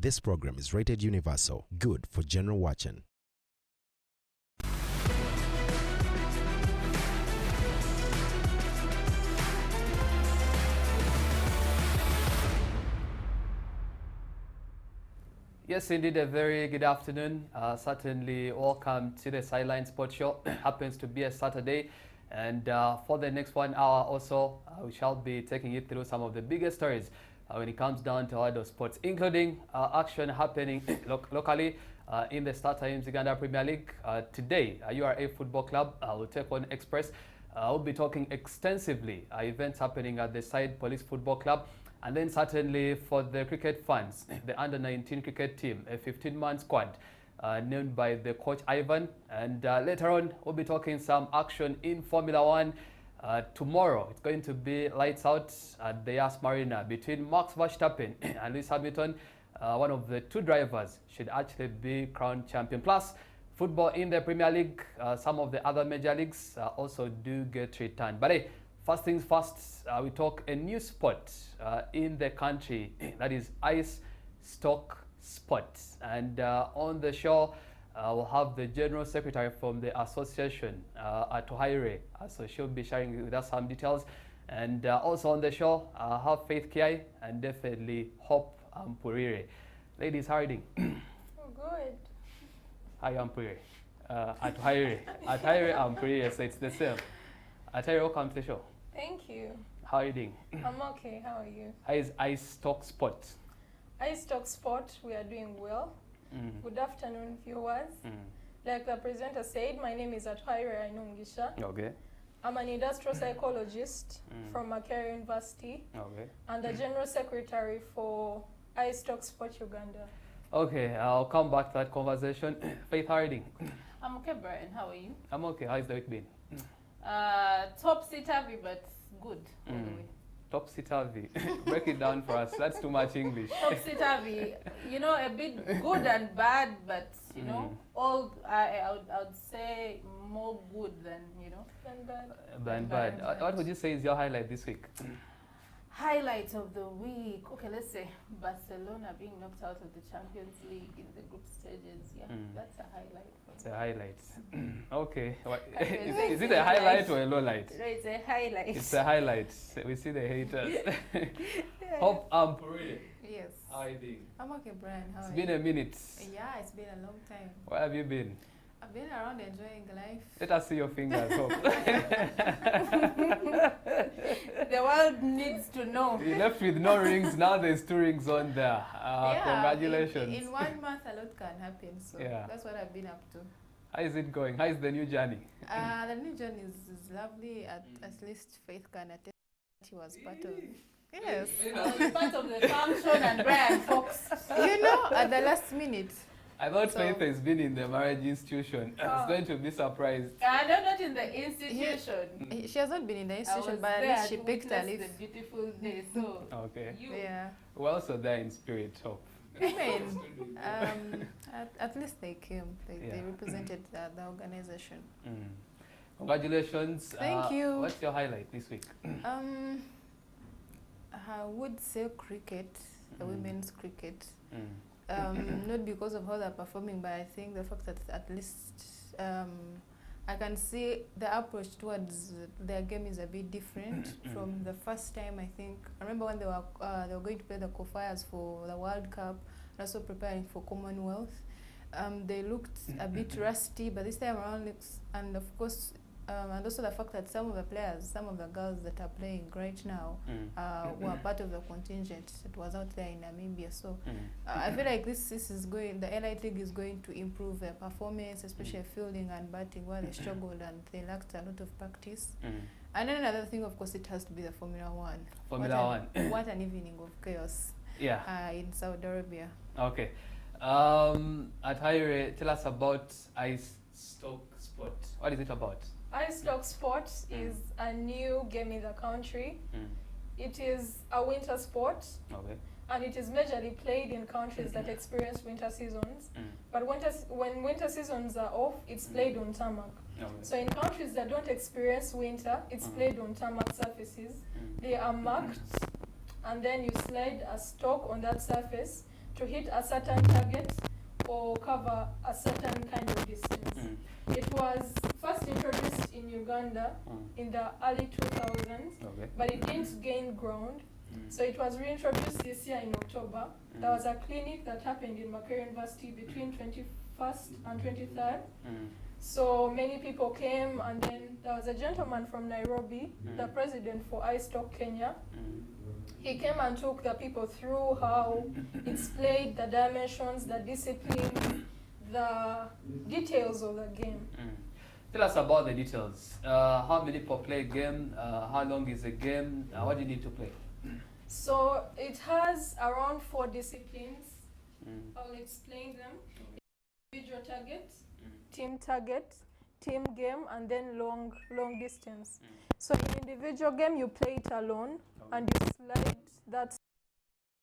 This program is rated universal, good for general watching. Yes, indeed, a very good afternoon. Certainly welcome to the Sideline Sports Show. Happens to be a Saturday. And for the next 1 hour or so, we shall be taking you through some of the biggest stories when it comes down to outdoor sports, including action happening locally in the Icestock Premier League. Today, URA Football Club will take on Express. We'll be talking extensively events happening at the Side Police Football Club. And then certainly for the cricket fans, the under-19 cricket team, a 15-man squad named by the coach Ivan. And later on, we'll be talking some action in Formula One. Tomorrow, it's going to be lights out at the Yas Marina between Max Verstappen and Lewis Hamilton. One of the two drivers should actually be crowned champion. Plus, football in the Premier League, some of the other major leagues also do get returned. But hey, first things first, we talk a new sport in the country, that is Icestock Sport. And on the show, we'll have the General Secretary from the association, Atohaire. So she'll be sharing with us some details. And also on the show, I'll have Faith Kiai and definitely Hope Ampurire. Ladies, how are you doing? Oh, good. Hi, Ampurire. Atohaire. Atohaire Ampurire, so it's the same. Atohaire, welcome to the show. Thank you. How are you doing? I'm okay. How are you? How is Icestock Sport? Icestock Sport, we are doing well. Good afternoon, viewers. Like the presenter said, my name is Atohaire Ainungisha. Okay. I'm an industrial psychologist from Makerere University. Okay. And the General Secretary for Icestocksport-Uganda. Okay, I'll come back to that conversation. Faith, how are you doing? I'm okay, Brian. How are you? I'm okay. How's the week been? Topsy-turvy, but good all the way. Topsy-turvy. Break it down for us. That's too much English. Topsy-turvy, you know, a bit good and bad, but, you know, all, I would say more good than, you know. Than bad. What would you say is your highlight this week? Highlights of the week. Okay, let's say Barcelona being knocked out of the Champions League in the group stages. Yeah, that's a highlight. It's a highlight. Okay. Is it a highlight or a low light? No, it's a highlight. It's a highlight. We see the haters. Hope Ampuri. Yes. How are you doing? I'm okay, Brian. How are you? It's been a minute. Yeah, it's been a long time. Where have you been? I've been around enjoying life. Let us see your fingers, Hope. The world needs to know. You left with no rings, now there's 2 rings on there. Congratulations. In 1 month, a lot can happen, so that's what I've been up to. How is it going? How is the new journey? The new journey is lovely. At least Faith can attest. He was part of it. Yes. Part of the function and Brian Fox. You know, at the last minute. I thought Faith has been in the marriage institution. I was going to be surprised. No, not in the institution. She has not been in the institution, but at least she picked a leaf. The beautiful day, so. Okay. Yeah. We're also there in spirit, Hope. Amen. At least they came. They represented the organization. Congratulations. Thank you. What's your highlight this week? I would say cricket, the women's cricket. Not because of how they're performing, but I think the fact that at least I can see the approach towards their game is a bit different from the first time. I think I remember when they were going to play the qualifiers for the World Cup and also preparing for Commonwealth. They looked a bit rusty, but this time around looks, and of course, and also the fact that some of the players, some of the girls that are playing right now, were part of the contingent that was out there in Namibia. So I feel like this is going, the Elite League is going to improve their performance, especially fielding and batting, where they struggled and they lacked a lot of practice. And then another thing, of course, it has to be the Formula One. What an evening of chaos. Yeah. In Saudi Arabia. Okay. Atohaire, tell us about Icestock Sport. What is it about? Icestock Sport is a new game in the country. It is a winter sport. Okay. And it is majorly played in countries that experience winter seasons. But when winter seasons are off, it's played on tarmac. Okay. So in countries that don't experience winter, it's played on tarmac surfaces. They are marked, and then you slide a stock on that surface. to hit a certain target or cover a certain kind of distance. It was first introduced in Uganda in the early 2000s, but it didn't gain ground. So it was reintroduced this year in October. There was a clinic that happened in Makerere University between 21st and 23rd. So many people came, and then there was a gentleman from Nairobi, the president for Icestock Kenya. He came and took the people through how it's played, the dimensions, the discipline, the details of the game. Tell us about the details. How many people play a game? How long is a game? What do you need to play? So it has around 4 disciplines. I'll explain them. Individual target, team target, team game, and then long distance. So in individual game, you play it alone, and you slide that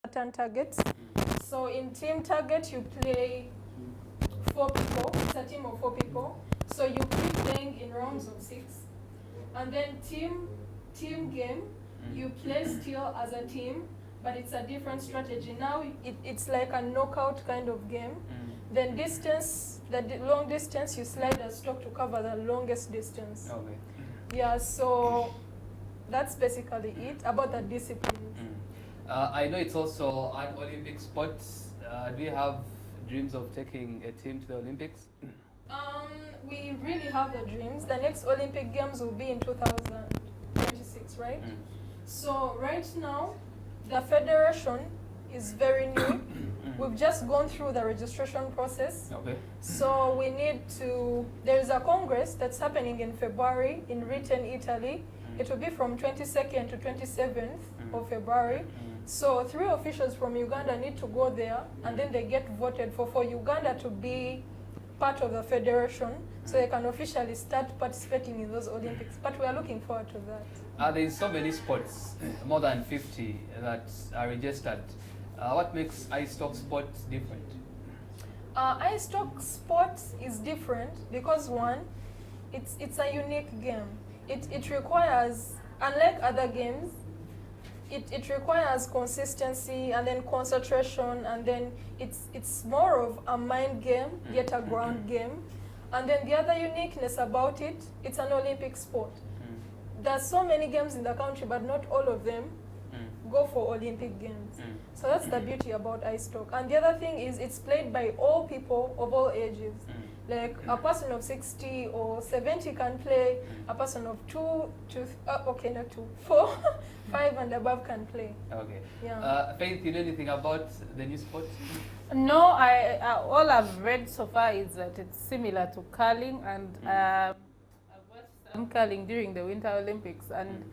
certain targets. So in team target, you play 4 people. It's a team of 4 people. So you keep playing in rounds of 6. And then team game, you play still as a team, but it's a different strategy. Now it's like a knockout kind of game. Then distance, the long distance, you slide a stock to cover the longest distance. Okay. Yeah, so that's basically it about the discipline. I know it's also an Olympic sport. Do you have dreams of taking a team to the Olympics? We really have the dreams. The next Olympic Games will be in 2026, right? So right now, the federation is very new. We've just gone through the registration process. Okay. So we need to, there's a congress that's happening in February in Riten, Italy. It will be from 22nd to 27th of February. So 3 officials from Uganda need to go there, and then they get voted for Uganda to be part of the federation, so they can officially start participating in those Olympics. But we are looking forward to that. There is so many sports, more than 50 that are registered. What makes Icestock Sport different? Icestock Sport is different because one, it's a unique game. It requires, unlike other games, it requires consistency and then concentration, and then it's more of a mind game, yet a ground game. And then the other uniqueness about it, it's an Olympic sport. There's so many games in the country, but not all of them go for Olympic games. So that's the beauty about Icestock. And the other thing is it's played by all people of all ages. Like a person of 60 or 70 can play, a person of 4, 5 and above can play. Okay. Yeah. Faith, you know anything about the new sport? No, all I've read so far is that it's similar to curling, and I've watched some curling during the Winter Olympics, and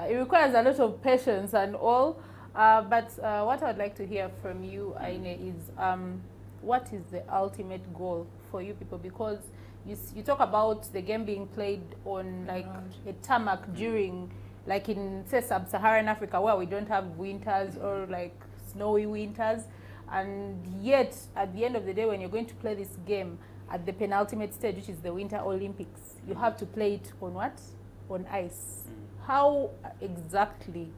it requires a lot of patience and all. But what I'd like to hear from you, Aine, is what is the ultimate goal for you people? Because you talk about the game being played on like a tarmac during, like in say sub-Saharan Africa, where we don't have winters or like snowy winters, and yet at the end of the day, when you're going to play this game at the penultimate stage, which is the Winter Olympics, you have to play it on what? On ice. How exactly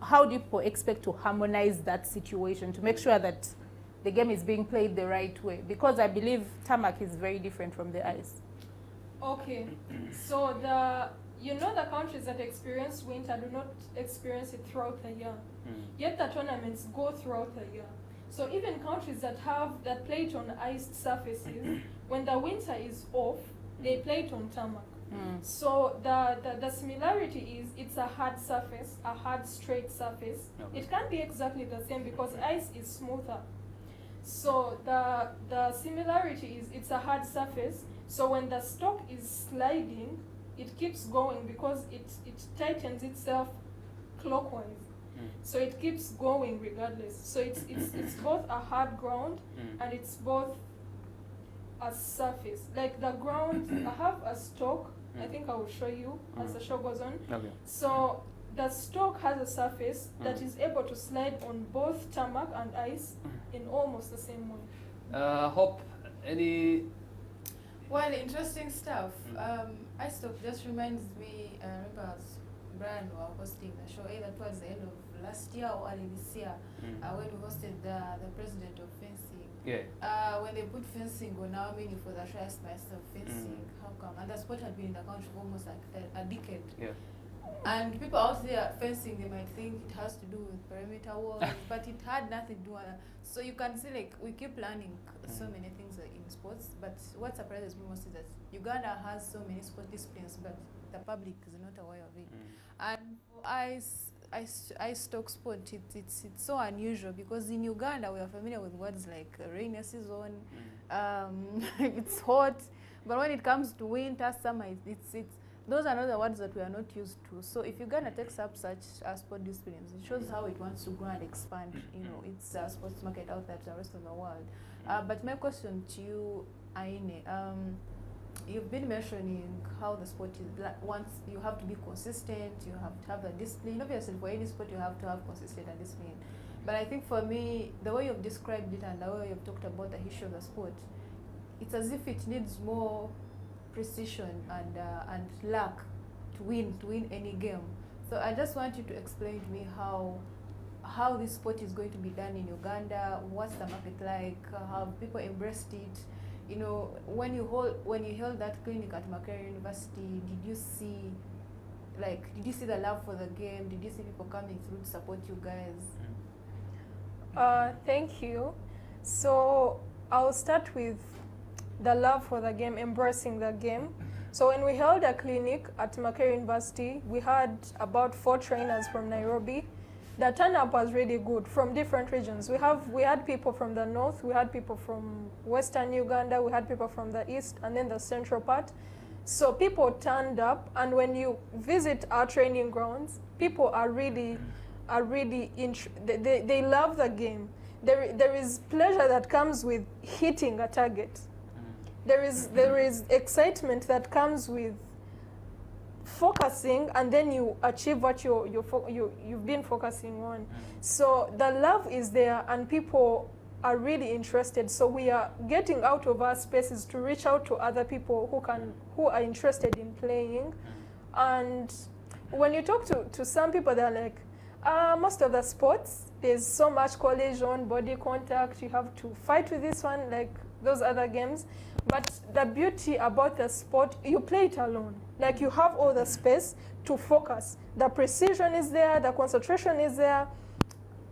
how do people expect to harmonize that situation to make sure that the game is being played the right way? Because I believe tarmac is very different from the ice. Okay, so the countries that experience winter do not experience it throughout the year. Yet the tournaments go throughout the year. So even countries that play it on iced surfaces, when the winter is off, they play it on tarmac. So the similarity is it's a hard surface, a hard straight surface. Okay. It can't be exactly the same because ice is smoother. So the similarity is it's a hard surface. So when the stock is sliding, it keeps going because it tightens itself clockwise. So it keeps going regardless. So it's both a hard ground and it's both a surface. Like the ground, I have a stock. I think I will show you as the show goes on. Okay. So the stock has a surface that is able to slide on both tarmac and ice in almost the same way. Hope, any... Well, interesting stuff. Icestock just reminds me, I remember Brian were hosting the show either towards the end of last year or early this year, when we hosted the president of fencing. Yeah. When they put fencing on our menu for the first price of fencing, how come? And the sport had been in the country for almost like a decade. Yeah. And people out there fencing, they might think it has to do with perimeter walls, but it had nothing to do with that. So you can see, like, we keep learning so many things in sports, but what surprises me most is that Uganda has so many sport disciplines, but the public is not aware of it. And for Icestock sport, it's so unusual because in Uganda we are familiar with words like rainy season, it's hot, but when it comes to winter, summer, it's those are not the words that we are not used to. So if Uganda takes up such sport disciplines, it shows how it wants to grow and expand, its sports market out there to the rest of the world. But my question to you, Aine, you've been mentioning how the sport is, once you have to be consistent, you have to have the discipline. Obviously, for any sport, you have to have consistent and discipline. But I think for me, the way you've described it and the way you've talked about the history of the sport, it's as if it needs more precision and luck to win any game. So I just want you to explain to me how this sport is going to be done in Uganda. What's the market like? How people embraced it? When you held that clinic at Makerere University, did you see the love for the game? Did you see people coming through to support you guys? Thank you. So I'll start with the love for the game, embracing the game. So when we held a clinic at Makerere University, we had about 4 trainers from Nairobi. The turn-up was really good from different regions. We had people from the north, we had people from western Uganda, we had people from the east, and then the central part. So people turned up, and when you visit our training grounds, people are really they love the game. There is pleasure that comes with hitting a target. There is excitement that comes with focusing, and then you achieve what you've been focusing on. So the love is there, and people are really interested. So we are getting out of our spaces to reach out to other people who are interested in playing. And when you talk to some people, they're like, most of the sports, there's so much collision, body contact, you have to fight with this one, like those other games. But the beauty about the sport, you play it alone. Like, you have all the space to focus. The precision is there, the concentration is there,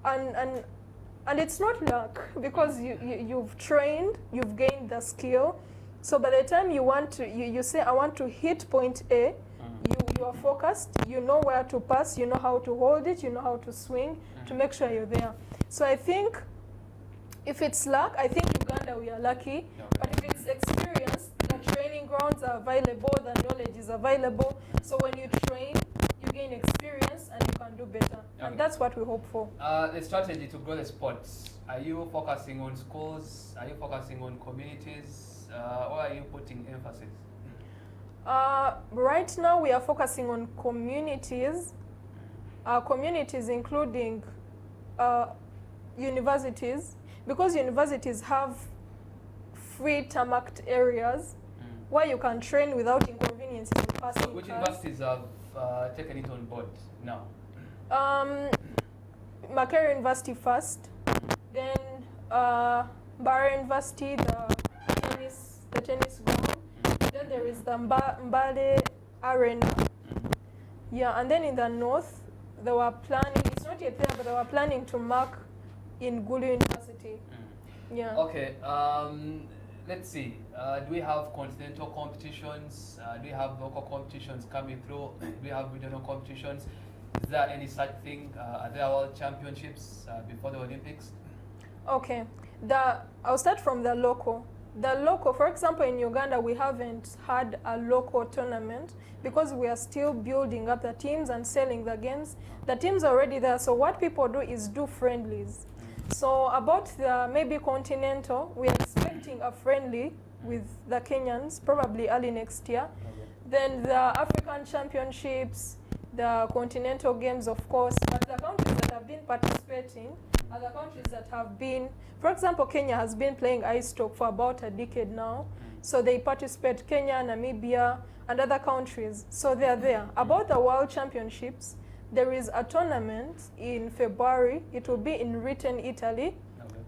and it's not luck, because you've trained, you've gained the skill. So by the time you say, I want to hit point A, you are focused, you know where to pass, you know how to hold it, you know how to swing to make sure you're there. So I think if it's luck, I think Uganda, we are lucky. But if it's experience, the training grounds are available, the knowledge is available. So when you train, you gain experience and you can do better. And that's what we hope for. The strategy to grow the sports, are you focusing on schools? Are you focusing on communities? Or are you putting emphasis? Right now, we are focusing on communities. Communities including universities, because universities have free tarmacked areas where you can train without inconveniences of passing So which universities have taken it on board now? Makerere University first, then Bara University, the tennis ground, then there is the Mbale Arena. Yeah, and then in the north, they were planning, it's not yet there, but they were planning to mark in Gulu University. Yeah. Okay, let's see. Do we have continental competitions? Do we have local competitions coming through? Do we have regional competitions? Is there any such thing? Are there world championships before the Olympics? Okay, I'll start from the local. The local, for example, in Uganda, we haven't had a local tournament because we are still building up the teams and selling the games. The teams are already there, so what people do is do friendlies. So about the maybe continental, we are expecting a friendly with the Kenyans, probably early next year. Then the African Championships, the continental games, of course, but the countries that have been participating are the countries that have been, for example, Kenya has been playing Icestock for about a decade now. So they participate, Kenya, Namibia, and other countries. So they are there. About the World Championships, there is a tournament in February. It will be in Ritten, Italy,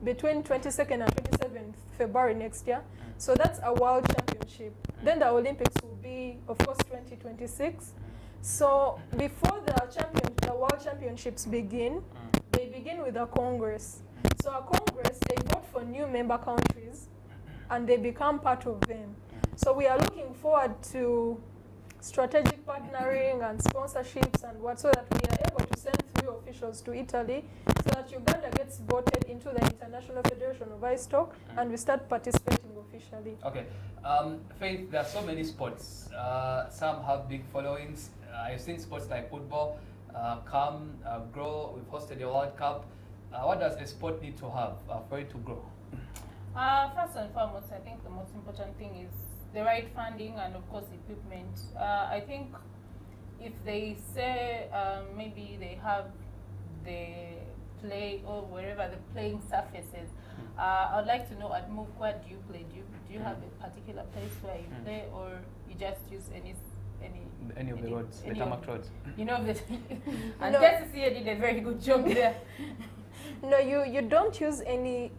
between 22nd and 27th February next year. So that's a world championship. Then the Olympics will be, of course, 2026. So before the world championships begin, they begin with a congress. So a congress, they vote for new member countries, and they become part of them. So we are looking forward to strategic partnering and sponsorships and what, so that we are able to send 3 officials to Italy, so that Uganda gets voted into the International Federation of Icestock, and we start participating officially. Okay. Faith, there are so many sports. Some have big followings. I've seen sports like football come, grow. We've hosted a World Cup. What does a sport need to have for it to grow? First and foremost, I think the most important thing is the right funding and, of course, equipment. I think if they say maybe they have the play or wherever the playing surfaces, I would like to know at Move, where do you play? Do you have a particular place where you play, or you just use any of the roads, the tarmac roads? You know, and JCCA did a very good job there. No, you don't use any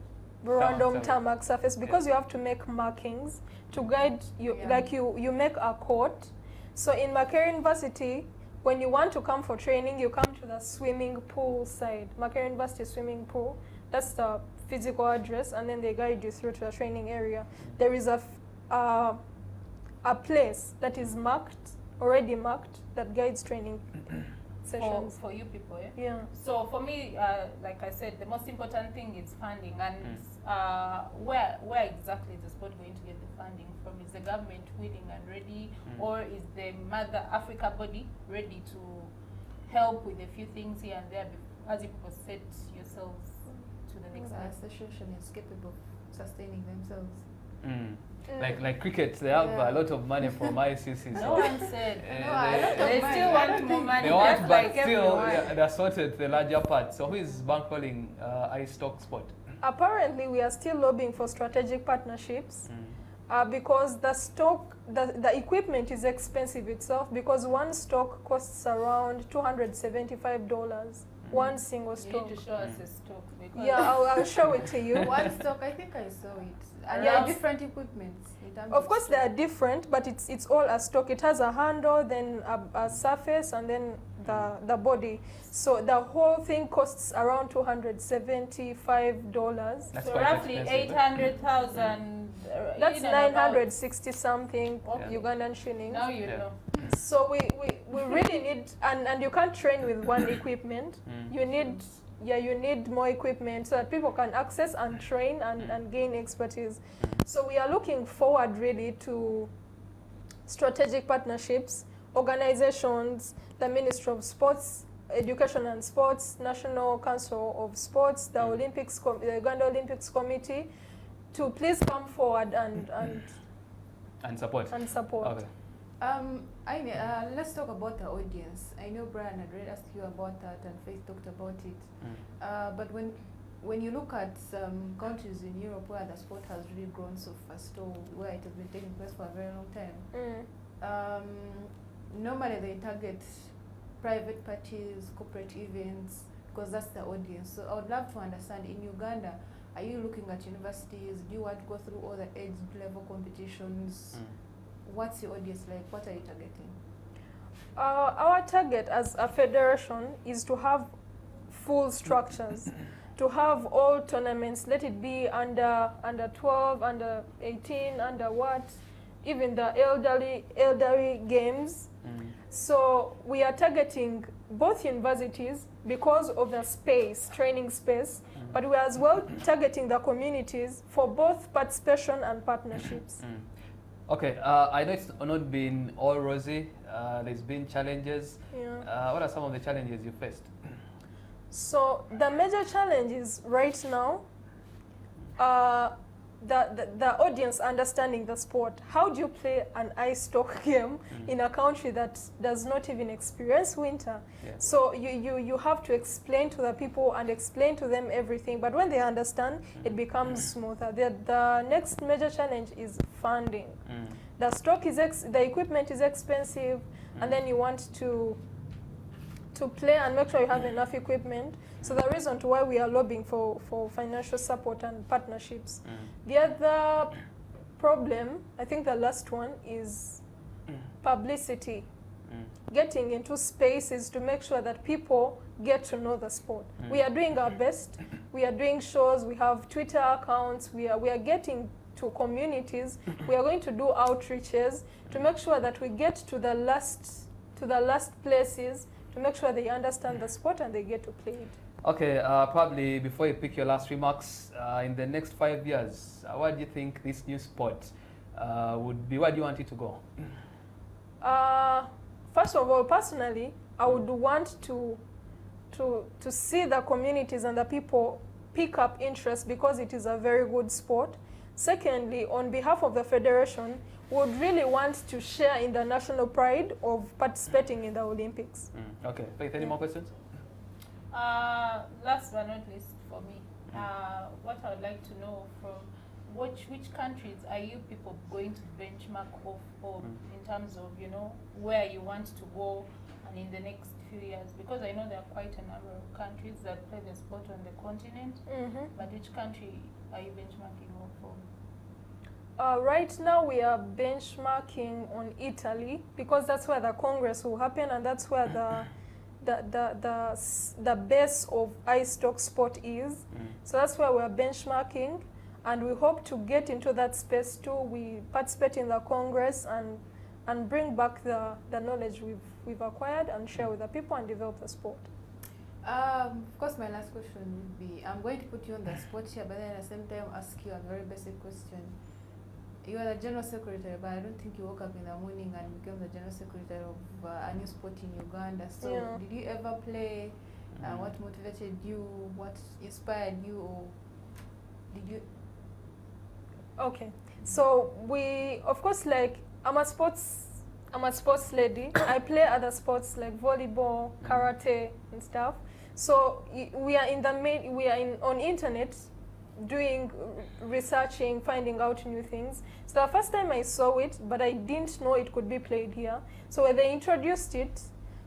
random tarmac surface, because you have to make markings to guide you. Like you make a court. So in Makerere University, when you want to come for training, you come to the swimming pool side. Makerere University swimming pool, that's the physical address, and then they guide you through to the training area. There is a place that is already marked, that guides traiing sessions. For you people, yeah? Yeah. So for me, like I said, the most important thing is funding, and where exactly is the sport going to get the funding from? Is the government willing and ready, or is the Mother Africa body ready to help with a few things here and there, as you people set yourselves to the next The level? association is capable of sustaining themselves. Like cricket, they have a lot of money from ICC. No one said. They Still want more money. They want, just but like still, everyone. they're sorted the larger part. So who is bankrolling Icestock-Sport? Apparently, we are still lobbying for strategic partnerships, because the equipment is expensive itself, because one stock costs around $275, one single You stock. need to show us a stock. Because Yeah, I'll show it to you. One stock, I think I saw it. And Around- there are different equipments. in terms Of course, they stock. are different, but it's all a stock. It has a handle, then a surface, and then the body. So the whole thing costs around $275. That's so quite roughly expensive, 800,000. That's in and about. 960 something Okay. Ugandan shillings. Now you Yeah. know. So we really need, and you can't train with one equipment. You need more equipment so that people can access and train and gain expertise. So we are looking forward really to strategic partnerships, organizations, the Ministry of Sports, Education and Sports, National Council of Sports, the Olympics, the Uganda Olympics Committee, to please come forward and support. support. Okay. Let's talk about the audience. I know Brian had already asked you about that, and Faith talked about it. But when you look at some countries in Europe where the sport has really grown so fast, or where it has been taking place for a very long time, normally they target private parties, corporate events, because that's the audience. So I would love to understand, in Uganda, are you looking at universities? Do you want to go through all the age level competitions? What's your audience like? What are you targeting? Our target as a federation is to have full structures, to have all tournaments, let it be under 12, under 18, under what, even the elderly games. So we are targeting both universities because of the space, training space, but we are as well targeting the communities for both participation and partnerships. Okay, I know it's not been all rosy. There's been challenges. Yeah. What are some of the challenges you faced? So the major challenges right now, the audience understanding the sport. How do you play an Icestock game in a country that does not even experience winter? Yeah. So you have to explain to the people and explain to them everything. But when they understand, it becomes smoother. The next major challenge is funding. The stock is the equipment is expensive, and then you want to to play and make sure you have enough equipment. So the reason to why we are lobbying for financial support and partnerships. The other problem, I think the last one, is publicity. Getting into spaces to make sure that people get to know the sport. We are doing our best. We are doing shows. We have Twitter accounts. We are getting to communities. We are going to do outreaches to make sure that we get to the last places to make sure they understand the sport and they get to play it. Okay, probably before you pick your last remarks, in the next 5 years, where do you think this new sport would be? Where do you want it to go? First of all, personally, I would want to see the communities and the people pick up interest because it is a very good sport. Secondly, on behalf of the federation, would really want to share in the national pride of participating in the Olympics. Okay, Faith, any more questions? Last but not least for me, what I would like to know from which countries are you people going to benchmark off of in terms of, you know, where you want to go and in the next few years? Because I know there are quite a number of countries that play the sport on the continent, but which country are you benchmarking off from? Right now we are benchmarking on Italy because that's where the Congress will happen and that's where the base of Icestock Sport is. So that's where we are benchmarking, and we hope to get into that space too. We participate in the Congress and bring back the knowledge we've acquired and share with the people and develop the sport. Of course, my last question would be, I'm going to put you on the spot here, but then at the same time ask you a very basic question. You are the general secretary, but I don't think you woke up in the morning and became the general secretary of a new sport in Uganda. So did you ever play? What motivated you? What inspired you? Or did you? Okay, so we, of course, like, I'm a sports lady. I play other sports like volleyball, karate, and stuff. So we are on internet, doing researching, finding out new things. So the first time I saw it, but I didn't know it could be played here. So when they introduced it,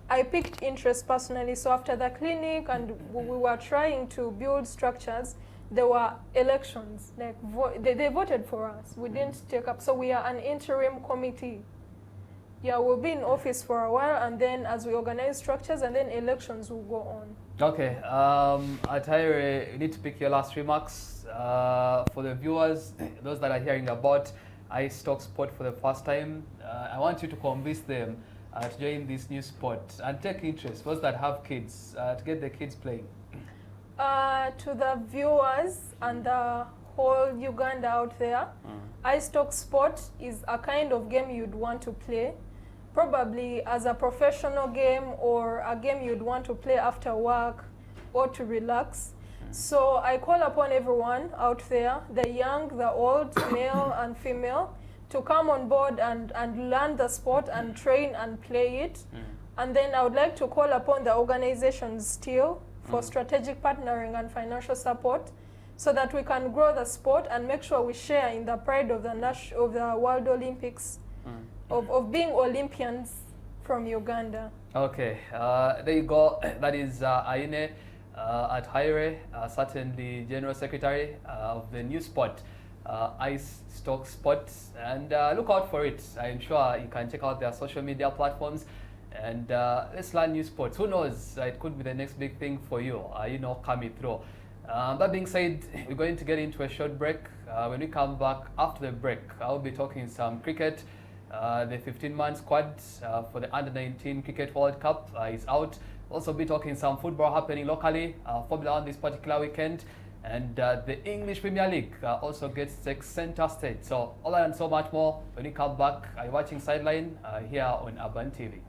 I picked interest personally. So after the clinic and we were trying to build structures, there were elections. Like they voted for us. We didn't take up. So we are an interim committee. Yeah, we'll be in office for a while, and then as we organize structures, and then elections will go on. Okay, Ataire, you need to pick your last remarks. For the viewers, those that are hearing about Icestock Sport for the first time, I want you to convince them to join this new sport and take interest. Those that have kids, to get the kids playing. To the viewers and the whole Uganda out there, Icestock Sport is a kind of game you'd want to play, probably as a professional game or a game you'd want to play after work or to relax. So I call upon everyone out there, the young, the old, male and female, to come on board and learn the sport and train and play it. And then I would like to call upon the organizations still for strategic partnering and financial support so that we can grow the sport and make sure we share in the pride of the World Olympics, of being Olympians from Uganda. Okay, there you go. That is Aine Ataire, certainly General Secretary of the new sport, Icestock Sport, and look out for it. I'm sure you can check out their social media platforms and let's learn new sports. Who knows, it could be the next big thing for you, coming through. That being said, we're going to get into a short break. When we come back after the break, I'll be talking some cricket. The 15-man squad for the Under-19 Cricket World Cup is out. Also be talking some football happening locally, Formula 1 this particular weekend, and the English Premier League also gets center stage. So all that and so much more when we come back. Are you watching Sideline here on Urban TV?